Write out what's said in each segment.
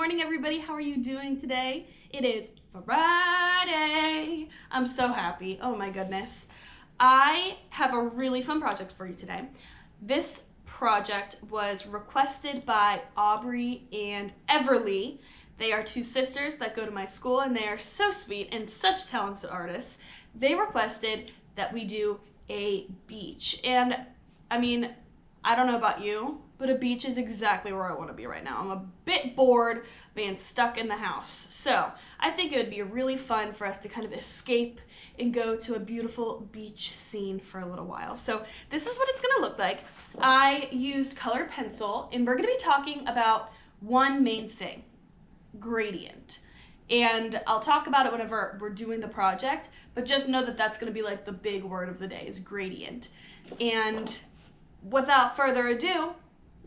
morning, everybody. How are you doing today? It is Friday. I'm so happy. Oh my goodness. I have a really fun project for you today. This project was requested by Aubrey and Everly. They are two sisters that go to my school, and they are so sweet and such talented artists. They requested that we do a beach. And I mean, I don't know about you, but a beach is exactly where I want to be right now. I'm a bit bored being stuck in the house. So I think it would be really fun for us to kind of escape and go to a beautiful beach scene for a little while. So this is what it's going to look like. I used colored pencil, and we're going to be talking about one main thing: gradient. And I'll talk about it whenever we're doing the project, but just know that that's going to be like the big word of the day is gradient. And without further ado,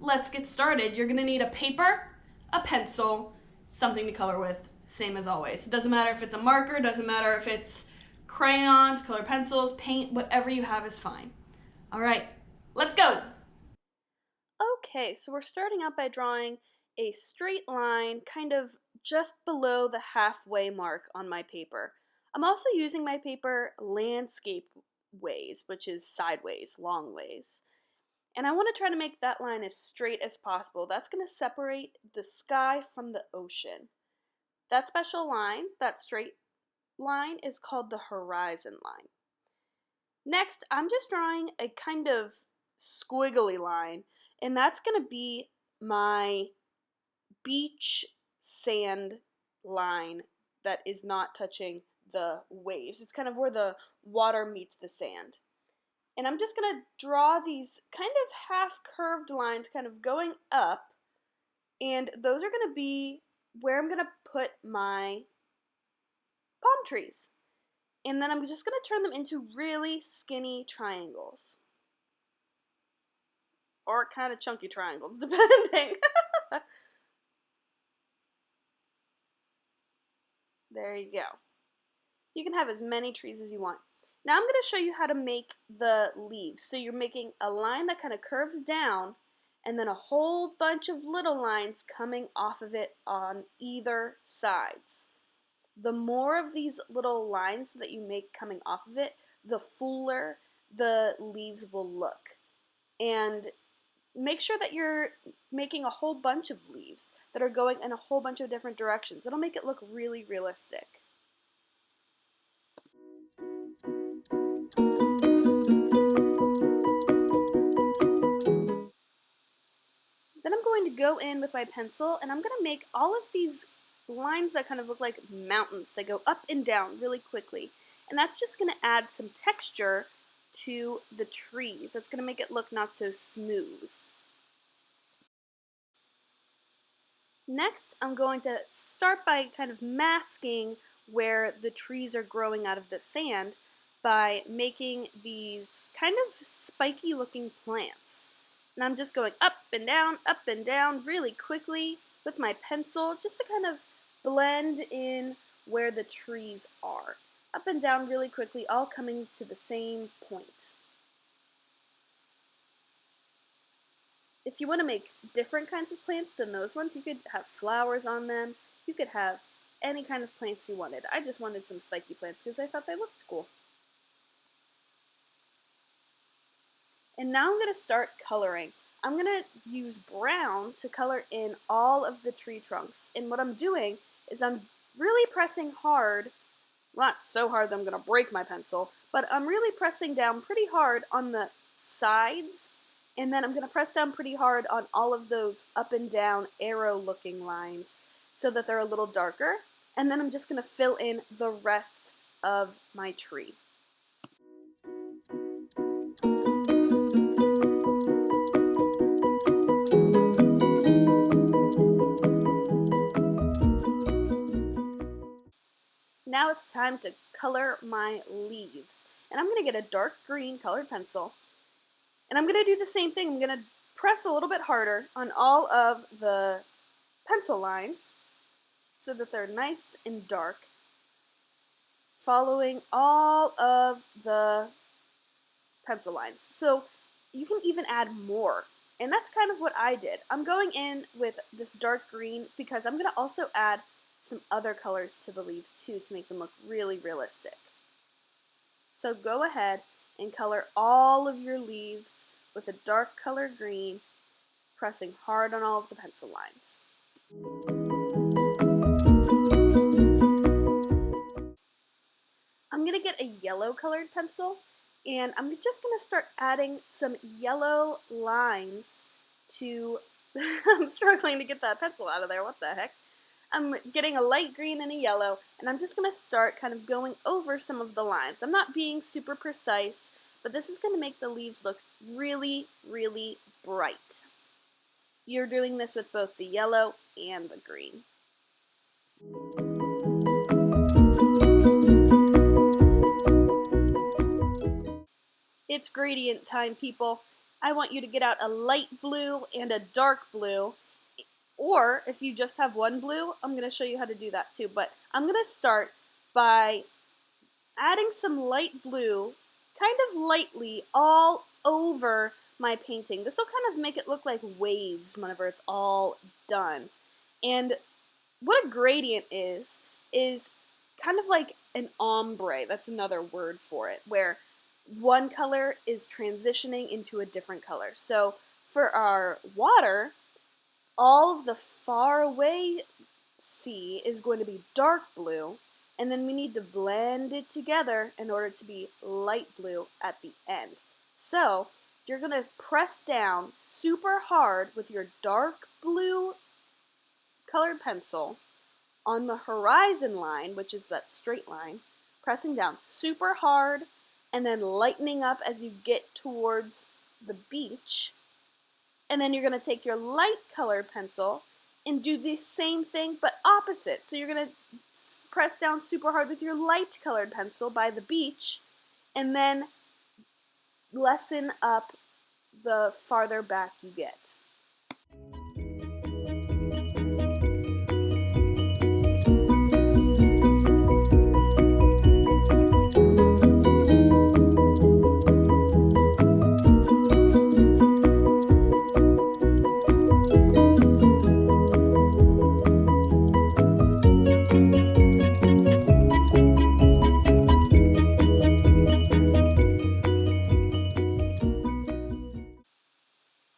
let's get started. You're gonna need a paper, a pencil, something to color with, same as always. It doesn't matter if it's a marker, doesn't matter if it's crayons, colored pencils, paint, whatever you have is fine. All right, let's go. Okay, so we're starting out by drawing a straight line kind of just below the halfway mark on my paper. I'm also using my paper landscape ways, which is sideways, long ways. And I want to try to make that line as straight as possible. That's going to separate the sky from the ocean. That special line, that straight line, is called the horizon line. Next, I'm just drawing a kind of squiggly line, and that's going to be my beach sand line that is not touching the waves. It's kind of where the water meets the sand. And I'm just going to draw these kind of half-curved lines kind of going up, and those are going to be where I'm going to put my palm trees. And then I'm just going to turn them into really skinny triangles. Or kind of chunky triangles, depending. There you go. You can have as many trees as you want. Now I'm going to show you how to make the leaves. So you're making a line that kind of curves down, and then a whole bunch of little lines coming off of it on either sides. The more of these little lines that you make coming off of it, the fuller the leaves will look. And make sure that you're making a whole bunch of leaves that are going in a whole bunch of different directions. It'll make it look really realistic. Then I'm going to go in with my pencil, and I'm going to make all of these lines that kind of look like mountains. They go up and down really quickly. And that's just going to add some texture to the trees. That's going to make it look not so smooth. Next, I'm going to start by kind of masking where the trees are growing out of the sand by making these kind of spiky looking plants. And I'm just going up and down really quickly with my pencil just to kind of blend in where the trees are. Up and down really quickly, all coming to the same point. If you want to make different kinds of plants than those ones, you could have flowers on them. You could have any kind of plants you wanted. I just wanted some spiky plants because I thought they looked cool. And now I'm going to start coloring. I'm going to use brown to color in all of the tree trunks. And what I'm doing is I'm really pressing hard, not so hard that I'm going to break my pencil, but I'm really pressing down pretty hard on the sides, and then I'm going to press down pretty hard on all of those up and down arrow looking lines so that they're a little darker. And then I'm just going to fill in the rest of my tree. Now it's time to color my leaves. And I'm going to get a dark green colored pencil. And I'm going to do the same thing. I'm going to press a little bit harder on all of the pencil lines so that they're nice and dark, following all of the pencil lines. So you can even add more And that's kind of what I did. I'm going in with this dark green because I'm going to also add some other colors to the leaves too to make them look really realistic. So go ahead and color all of your leaves with a dark color green, pressing hard on all of the pencil lines. I'm going to get a yellow colored pencil, and I'm just going to start adding some yellow lines to, I'm struggling to get that pencil out of there, what the heck. I'm getting a light green and a yellow, and I'm just going to start kind of going over some of the lines. I'm not being super precise, but this is going to make the leaves look really, really bright. You're doing this with both the yellow and the green. It's gradient time, people. I want you to get out a light blue and a dark blue. Or if you just have one blue, I'm going to show you how to do that too. But I'm going to start by adding some light blue, kind of lightly, all over my painting. This will kind of make it look like waves whenever it's all done. And what a gradient is kind of like an ombre. That's another word for it, where one color is transitioning into a different color. So for our water, all of the far away sea is going to be dark blue, and then we need to blend it together in order to be light blue at the end. So you're going to press down super hard with your dark blue colored pencil on the horizon line, which is that straight line, pressing down super hard and then lightening up as you get towards the beach. And then you're going to take your light colored pencil and do the same thing but opposite. So you're going to press down super hard with your light colored pencil by the beach and then lessen up the farther back you get.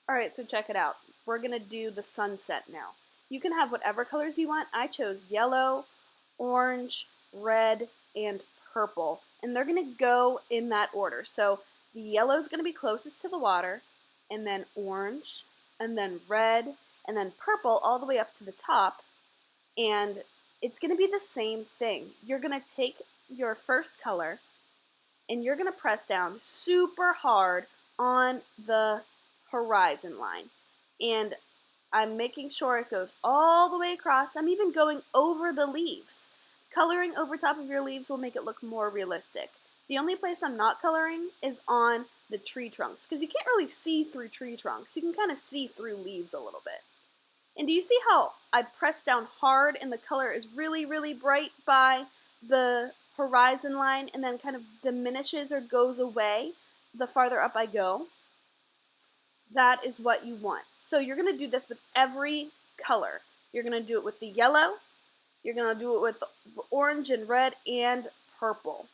Alright, so check it out. We're going to do the sunset now. You can have whatever colors you want. I chose yellow, orange, red, and purple. And they're going to go in that order. So the yellow is going to be closest to the water, and then orange, and then red, and then purple all the way up to the top. And it's going to be the same thing. You're going to take your first color, and you're going to press down super hard on the horizon line, and I'm making sure it goes all the way across. I'm even going over the leaves. Coloring over top of your leaves will make it look more realistic. The only place I'm not coloring is on the tree trunks, because you can't really see through tree trunks. You can kind of see through leaves a little bit. And do you see how I press down hard and the color is really, really bright by the horizon line and then kind of diminishes or goes away the farther up I go? That is what you want. So you're going to do this with every color. You're going to do it with the yellow, you're going to do it with the orange and red and purple.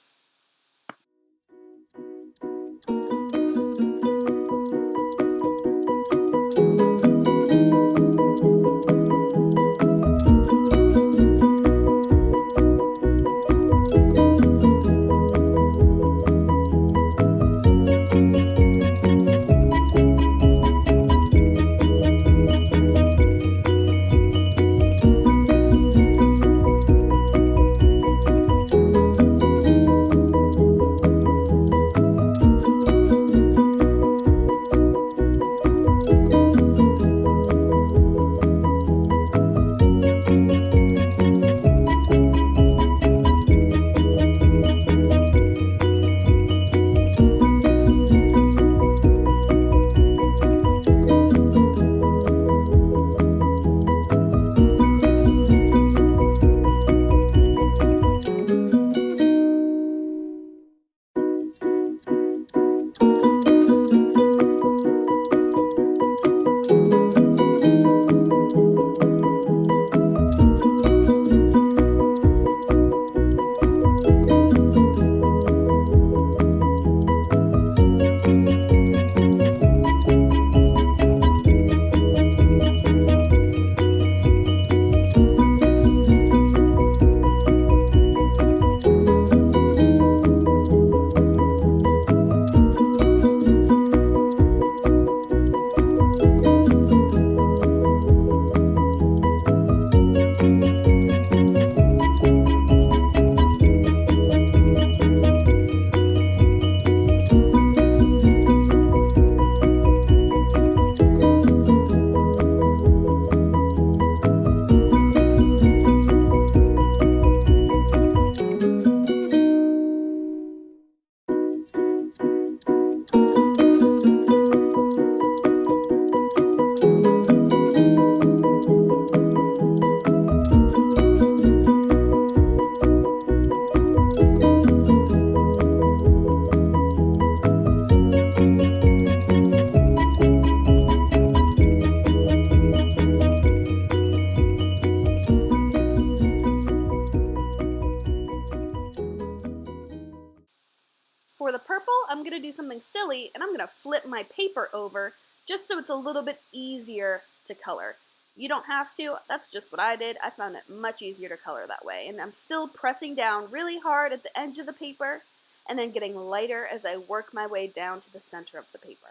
something silly, and I'm going to flip my paper over just so it's a little bit easier to color. You don't have to. That's just what I did. I found it much easier to color that way. And I'm still pressing down really hard at the edge of the paper and then getting lighter as I work my way down to the center of the paper.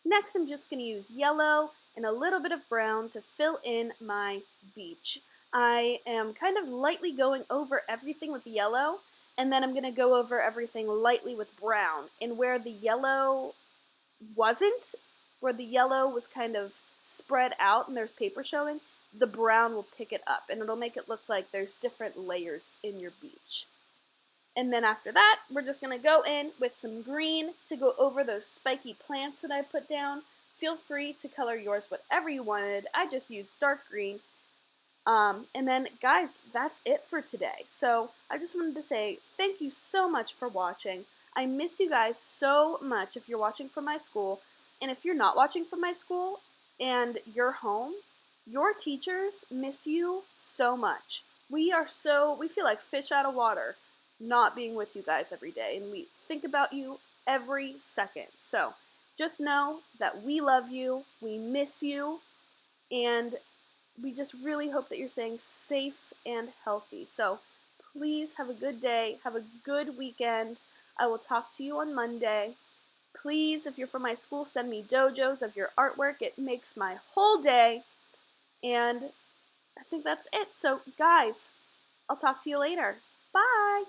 Next, I'm just going to use yellow and a little bit of brown to fill in my beach. I am kind of lightly going over everything with yellow, and then I'm going to go over everything lightly with brown. And where the yellow wasn't, where the yellow was kind of spread out and there's paper showing, the brown will pick it up, and it'll make it look like there's different layers in your beach. And then after that, we're just going to go in with some green to go over those spiky plants that I put down. Feel free to color yours whatever you wanted. I just used dark green. And then, guys, that's it for today. So I just wanted to say thank you so much for watching. I miss you guys so much if you're watching from my school. And if you're not watching from my school and you're home, your teachers miss you so much. We feel like fish out of water not being with you guys every day, and we think about you every second. So just know that we love you, we miss you, and we just really hope that you're staying safe and healthy. So please have a good day, have a good weekend. I will talk to you on Monday. Please, if you're from my school, send me dojos of your artwork. It makes my whole day. And I think that's it. So guys, I'll talk to you later. Bye!